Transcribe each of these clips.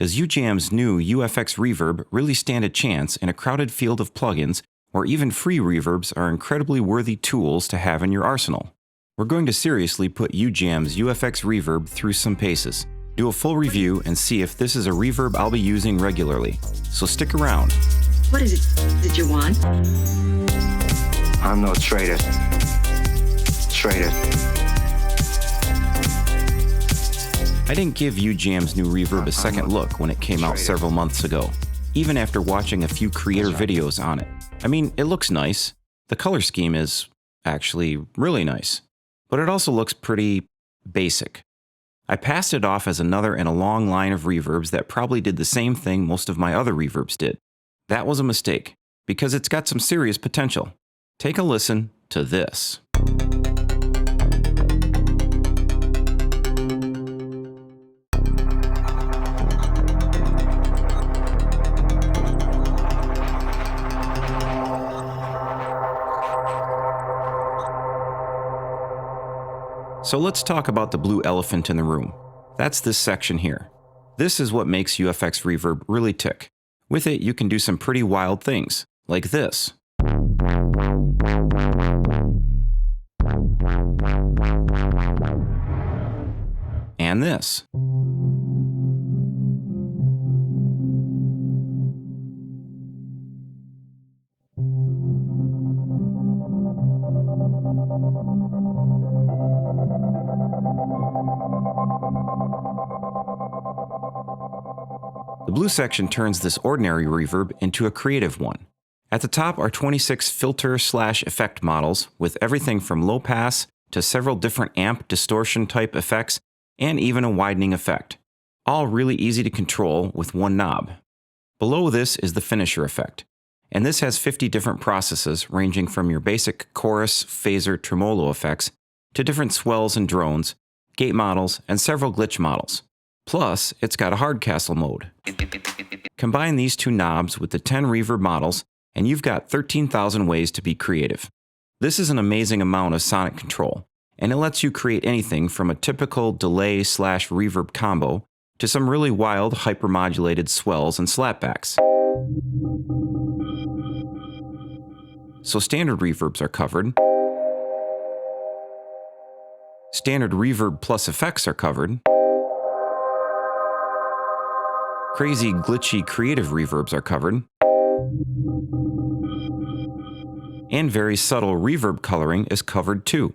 Does Ujam's new UFX Reverb really stand a chance in a crowded field of plugins where even free reverbs are incredibly worthy tools to have in your arsenal? We're going to seriously put Ujam's UFX Reverb through some paces, do a full review, and see if this is a reverb I'll be using regularly. So stick around. What is it that you want? I'm no traitor. I didn't give Ujam's new reverb a second look when it came out several months ago, even after watching a few creator videos on it. I mean, it looks nice. The color scheme is actually really nice, but it also looks pretty basic. I passed it off as another in a long line of reverbs that probably did the same thing most of my other reverbs did. That was a mistake, because it's got some serious potential. Take a listen to this. So let's talk about the blue elephant in the room. That's this section here. This is what makes UFX Reverb really tick. With it, you can do some pretty wild things, like this. And this. The blue section turns this ordinary reverb into a creative one. At the top are 26 filter/effect models with everything from low pass to several different amp distortion type effects and even a widening effect. All really easy to control with one knob. Below this is the finisher effect, and this has 50 different processes ranging from your basic chorus, phaser, tremolo effects to different swells and drones, gate models, and several glitch models. Plus, it's got a hardcastle mode. Combine these two knobs with the 10 reverb models, and you've got 13,000 ways to be creative. This is an amazing amount of sonic control, and it lets you create anything from a typical delay/reverb combo to some really wild hypermodulated swells and slapbacks. So standard reverbs are covered. Standard reverb plus effects are covered. Crazy, glitchy, creative reverbs are covered. And very subtle reverb coloring is covered too.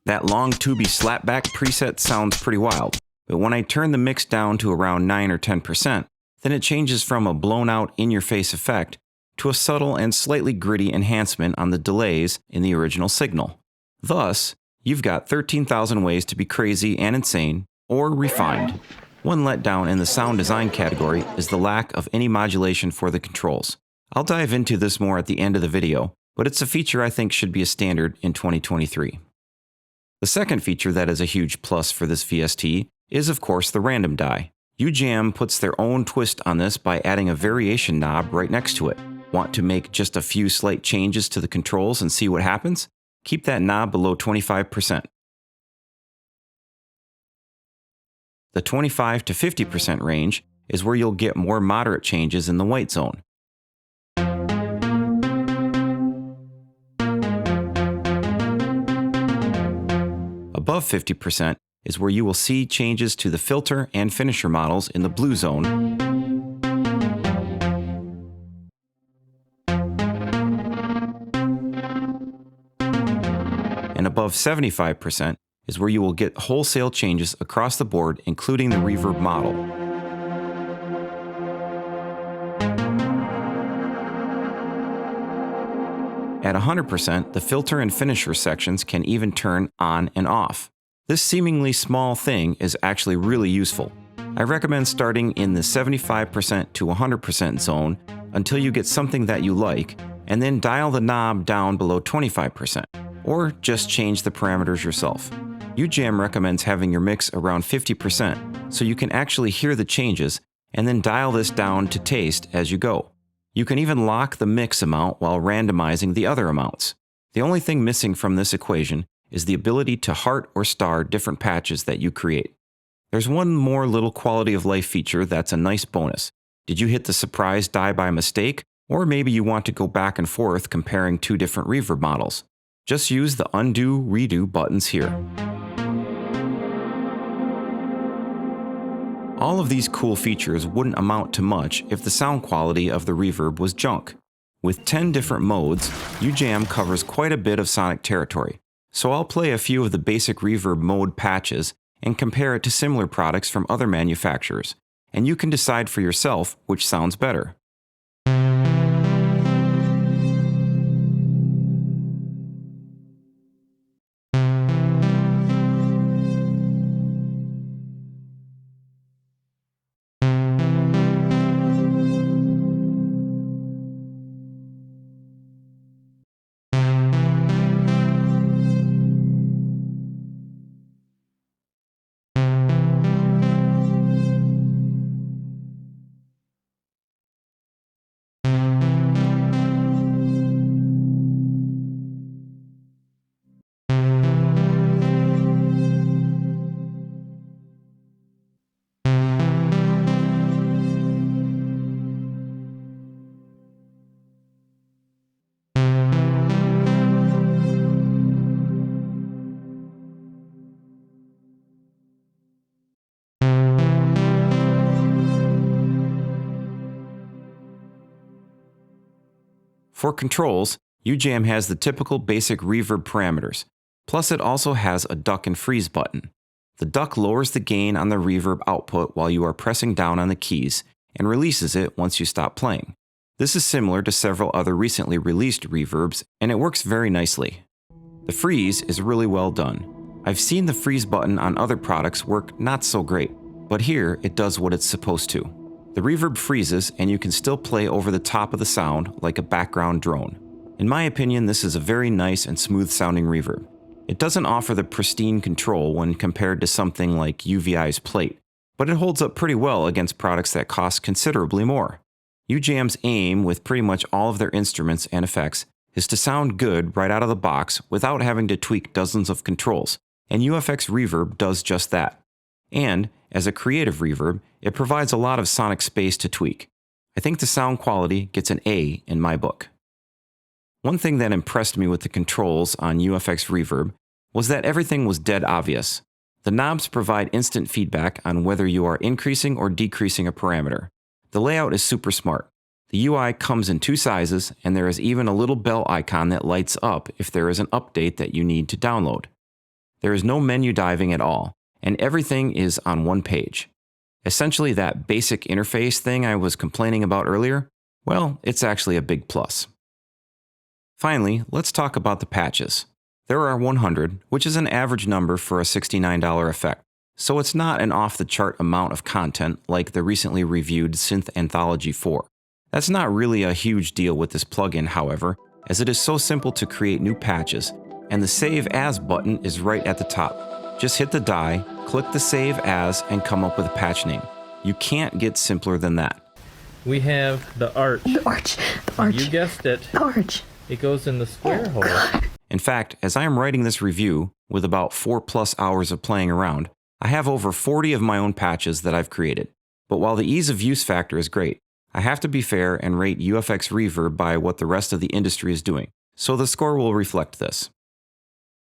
That long tubey slapback preset sounds pretty wild, but when I turn the mix down to around 9 or 10%, then it changes from a blown out in-your-face effect to a subtle and slightly gritty enhancement on the delays in the original signal. Thus, you've got 13,000 ways to be crazy and insane, or refined. One letdown in the sound design category is the lack of any modulation for the controls. I'll dive into this more at the end of the video, but it's a feature I think should be a standard in 2023. The second feature that is a huge plus for this VST is of course the random die. Ujam puts their own twist on this by adding a variation knob right next to it. Want to make just a few slight changes to the controls and see what happens? Keep that knob below 25%. The 25 to 50% range is where you'll get more moderate changes in the white zone. Above 50% is where you will see changes to the filter and finisher models in the blue zone. And above 75% is where you will get wholesale changes across the board, including the reverb model. At 100%, the filter and finisher sections can even turn on and off. This seemingly small thing is actually really useful. I recommend starting in the 75% to 100% zone until you get something that you like, and then dial the knob down below 25%, or just change the parameters yourself. Ujam recommends having your mix around 50% so you can actually hear the changes and then dial this down to taste as you go. You can even lock the mix amount while randomizing the other amounts. The only thing missing from this equation is the ability to heart or star different patches that you create. There's one more little quality of life feature that's a nice bonus. Did you hit the surprise die by mistake? Or maybe you want to go back and forth comparing two different reverb models. Just use the undo, redo buttons here. All of these cool features wouldn't amount to much if the sound quality of the reverb was junk. With 10 different modes, Ujam covers quite a bit of sonic territory, so I'll play a few of the basic reverb mode patches and compare it to similar products from other manufacturers, and you can decide for yourself which sounds better. For controls, Ujam has the typical basic reverb parameters, plus it also has a duck and freeze button. The duck lowers the gain on the reverb output while you are pressing down on the keys, and releases it once you stop playing. This is similar to several other recently released reverbs, and it works very nicely. The freeze is really well done. I've seen the freeze button on other products work not so great, but here it does what it's supposed to. The reverb freezes and you can still play over the top of the sound like a background drone. In my opinion, this is a very nice and smooth sounding reverb. It doesn't offer the pristine control when compared to something like UVI's Plate, but it holds up pretty well against products that cost considerably more. Ujam's aim with pretty much all of their instruments and effects is to sound good right out of the box without having to tweak dozens of controls, and UFX Reverb does just that. And, as a creative reverb, it provides a lot of sonic space to tweak. I think the sound quality gets an A in my book. One thing that impressed me with the controls on UFX Reverb was that everything was dead obvious. The knobs provide instant feedback on whether you are increasing or decreasing a parameter. The layout is super smart. The UI comes in two sizes, and there is even a little bell icon that lights up if there is an update that you need to download. There is no menu diving at all, and everything is on one page. Essentially that basic interface thing I was complaining about earlier, well, it's actually a big plus. Finally, let's talk about the patches. There are 100, which is an average number for a $69 effect, so it's not an off-the-chart amount of content like the recently reviewed Synth Anthology 4. That's not really a huge deal with this plugin, however, as it is so simple to create new patches, and the Save As button is right at the top. Just hit the die, click the Save As, and come up with a patch name. You can't get simpler than that. We have the arch. The arch. The arch. You guessed it. The arch. It goes in the square hole. In fact, as I am writing this review, with about 4+ hours of playing around, I have over 40 of my own patches that I've created. But while the ease of use factor is great, I have to be fair and rate UFX Reverb by what the rest of the industry is doing, so the score will reflect this.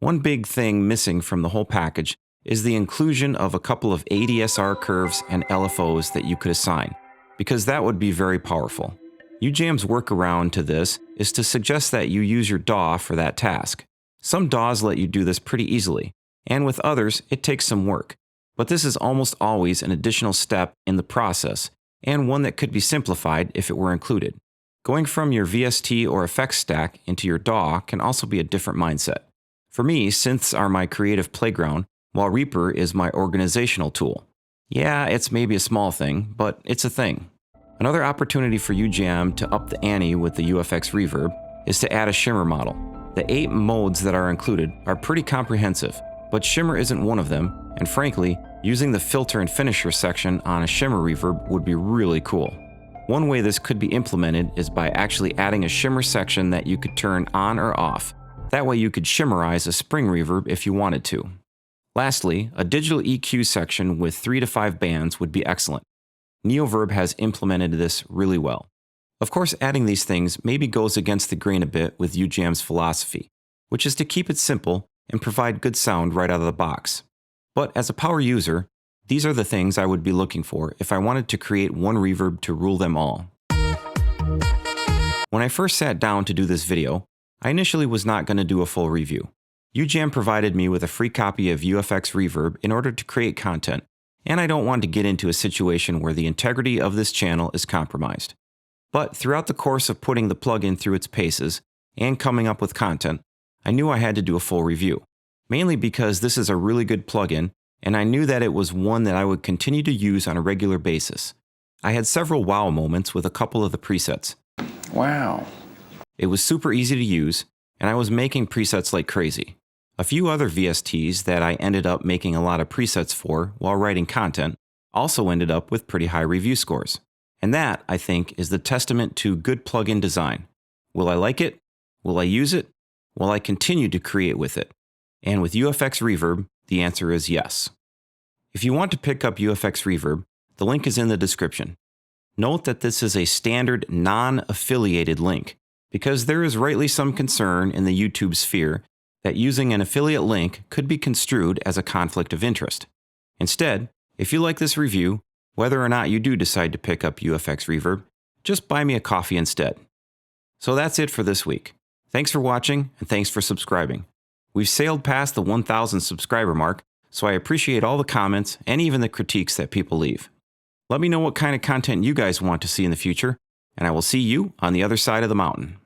One big thing missing from the whole package is the inclusion of a couple of ADSR curves and LFOs that you could assign, because that would be very powerful. Ujam's workaround to this is to suggest that you use your DAW for that task. Some DAWs let you do this pretty easily, and with others, it takes some work. But this is almost always an additional step in the process, and one that could be simplified if it were included. Going from your VST or effects stack into your DAW can also be a different mindset. For me, synths are my creative playground, while Reaper is my organizational tool. Yeah, it's maybe a small thing, but it's a thing. Another opportunity for Ujam to up the ante with the UFX Reverb is to add a shimmer model. The 8 modes that are included are pretty comprehensive, but shimmer isn't one of them, and frankly, using the filter and finisher section on a shimmer reverb would be really cool. One way this could be implemented is by actually adding a shimmer section that you could turn on or off. That way you could shimmerize a spring reverb if you wanted to. Lastly, a digital EQ section with 3 to 5 bands would be excellent. Reverb has implemented this really well. Of course, adding these things maybe goes against the grain a bit with Ujam's philosophy, which is to keep it simple and provide good sound right out of the box. But as a power user, these are the things I would be looking for if I wanted to create one reverb to rule them all. When I first sat down to do this video, I initially was not going to do a full review. Ujam provided me with a free copy of UFX Reverb in order to create content, and I don't want to get into a situation where the integrity of this channel is compromised. But throughout the course of putting the plugin through its paces and coming up with content, I knew I had to do a full review, mainly because this is a really good plugin, and I knew that it was one that I would continue to use on a regular basis. I had several wow moments with a couple of the presets. Wow. It was super easy to use, and I was making presets like crazy. A few other VSTs that I ended up making a lot of presets for while writing content also ended up with pretty high review scores. And that, I think, is the testament to good plugin design. Will I like it? Will I use it? Will I continue to create with it? And with UFX Reverb, the answer is yes. If you want to pick up UFX Reverb, the link is in the description. Note that this is a standard non-affiliated link, because there is rightly some concern in the YouTube sphere that using an affiliate link could be construed as a conflict of interest. Instead, if you like this review, whether or not you do decide to pick up UFX Reverb, just buy me a coffee instead. So that's it for this week. Thanks for watching, and thanks for subscribing. We've sailed past the 1,000 subscriber mark, so I appreciate all the comments and even the critiques that people leave. Let me know what kind of content you guys want to see in the future, and I will see you on the other side of the mountain.